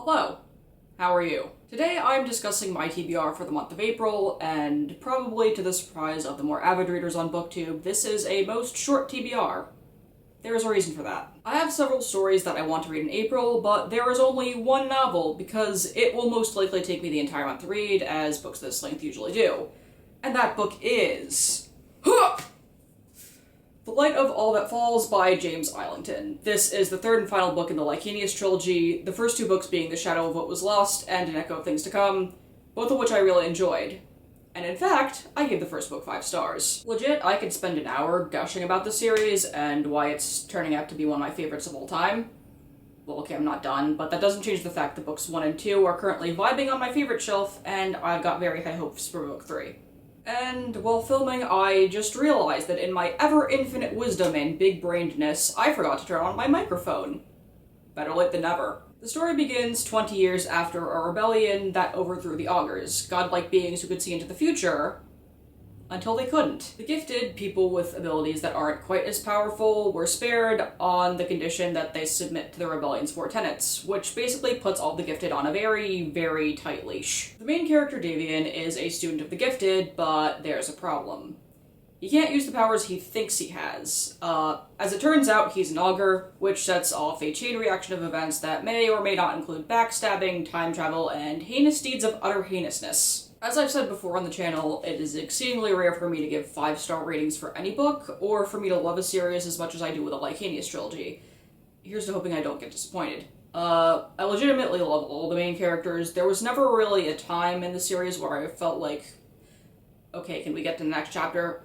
Hello, how are you? Today I'm discussing my TBR for the month of April, and probably to the surprise of the more avid readers on BookTube, this is a most short TBR. There is a reason for that. I have several stories that I want to read in April, but there is only one novel because it will most likely take me the entire month to read, as books this length usually do. And that book is... The Light of All That Falls by James Islington. This is the third and final book in the Lycanius trilogy, the first two books being The Shadow of What Was Lost and An Echo of Things to Come, both of which I really enjoyed. And in fact, I gave the first book 5 stars. Legit, I could spend an hour gushing about the series and why it's turning out to be one of my favorites of all time. Well, okay, I'm not done, but that doesn't change the fact that books 1 and 2 are currently vibing on my favorite shelf, and I've got very high hopes for book 3. And while filming, I just realized that in my ever-infinite wisdom and big-brainedness, I forgot to turn on my microphone. Better late than never. The story begins 20 years after a rebellion that overthrew the Augurs, godlike beings who could see into the future, until they couldn't. The gifted, people with abilities that aren't quite as powerful, were spared on the condition that they submit to the rebellion's 4 tenets, which basically puts all the gifted on a very, very tight leash. The main character, Davian, is a student of the gifted, but there's a problem. He can't use the powers he thinks he has. As it turns out, he's an augur, which sets off a chain reaction of events that may or may not include backstabbing, time travel, and heinous deeds of utter heinousness. As I've said before on the channel, it is exceedingly rare for me to give 5-star ratings for any book, or for me to love a series as much as I do with the Lycanius trilogy. Here's to hoping I don't get disappointed. I legitimately love all the main characters. There was never really a time in the series where I felt like, okay, can we get to the next chapter?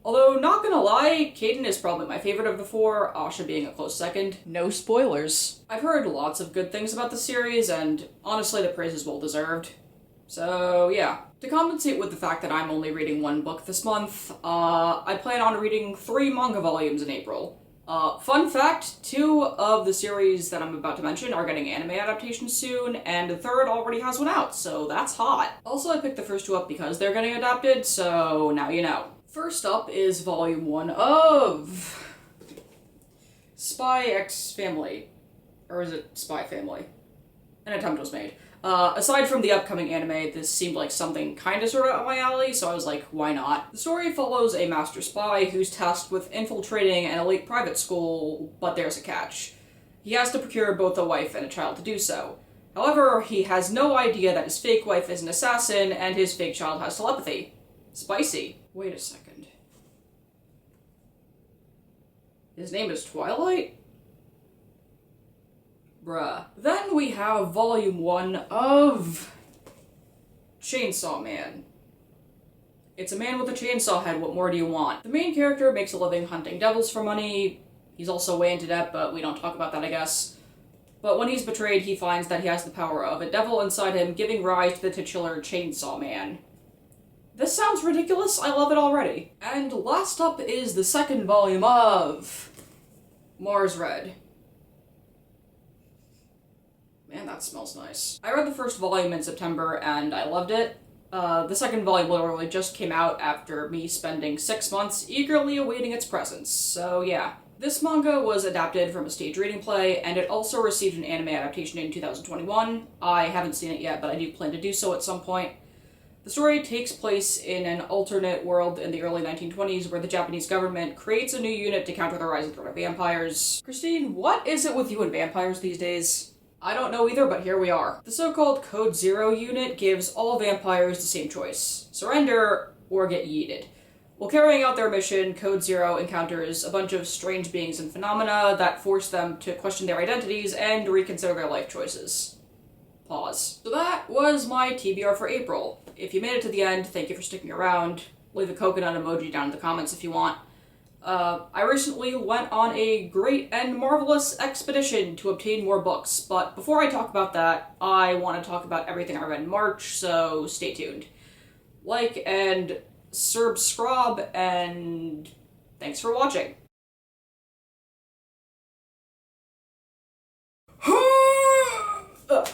Although, not gonna lie, Caden is probably my favorite of the 4, Asha being a close second. No spoilers. I've heard lots of good things about the series, and honestly, the praise is well deserved. So, yeah. To compensate with the fact that I'm only reading 1 book this month, I plan on reading 3 manga volumes in April. Fun fact, 2 of the series that I'm about to mention are getting anime adaptations soon, and the 3rd already has one out, so that's hot. Also, I picked the first 2 up because they're getting adapted, so now you know. First up is Volume 1 of... Spy X Family. Or is it Spy Family? An attempt was made. Aside from the upcoming anime, this seemed like something kinda sorta up my alley, so I was like, why not? The story follows a master spy who's tasked with infiltrating an elite private school, but there's a catch. He has to procure both a wife and a child to do so. However, he has no idea that his fake wife is an assassin, and his fake child has telepathy. Spicy. Wait a second. His name is Twilight? Bruh. Then we have Volume 1 of... Chainsaw Man. It's a man with a chainsaw head, what more do you want? The main character makes a living hunting devils for money. He's also way into debt, but we don't talk about that, I guess. But when he's betrayed, he finds that he has the power of a devil inside him, giving rise to the titular Chainsaw Man. This sounds ridiculous, I love it already. And last up is the 2nd volume of... Mars Red. Man, that smells nice. I read the first volume in September, and I loved it. The 2nd volume literally just came out after me spending 6 months eagerly awaiting its presence, so yeah. This manga was adapted from a stage reading play, and it also received an anime adaptation in 2021. I haven't seen it yet, but I do plan to do so at some point. The story takes place in an alternate world in the early 1920s where the Japanese government creates a new unit to counter the rising threat of vampires. Christine, what is it with you and vampires these days? I don't know either, but here we are. The so-called Code Zero unit gives all vampires the same choice: surrender or get yeeted. While carrying out their mission, Code Zero encounters a bunch of strange beings and phenomena that force them to question their identities and reconsider their life choices. Pause. So that was my TBR for April. If you made it to the end, thank you for sticking around. Leave a coconut emoji down in the comments if you want. I recently went on a great and marvelous expedition to obtain more books, but before I talk about that, I want to talk about everything I read in March, so stay tuned. Like and subscribe, and thanks for watching. Ugh.